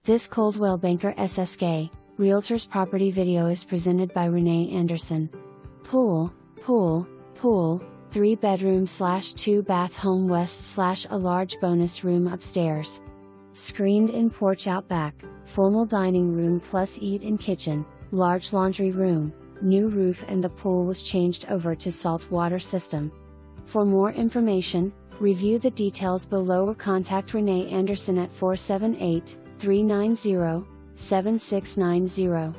This Coldwell Banker SSK, Realtors property video is presented by Renae Anderson. Pool, 3-bedroom/2 bath home west/ a large bonus room upstairs. Screened-in porch out back, formal dining room plus eat-in kitchen, large laundry room, new roof, and the pool was changed over to salt water system. For more information, review the details below or contact Renae Anderson at 478-390-7690.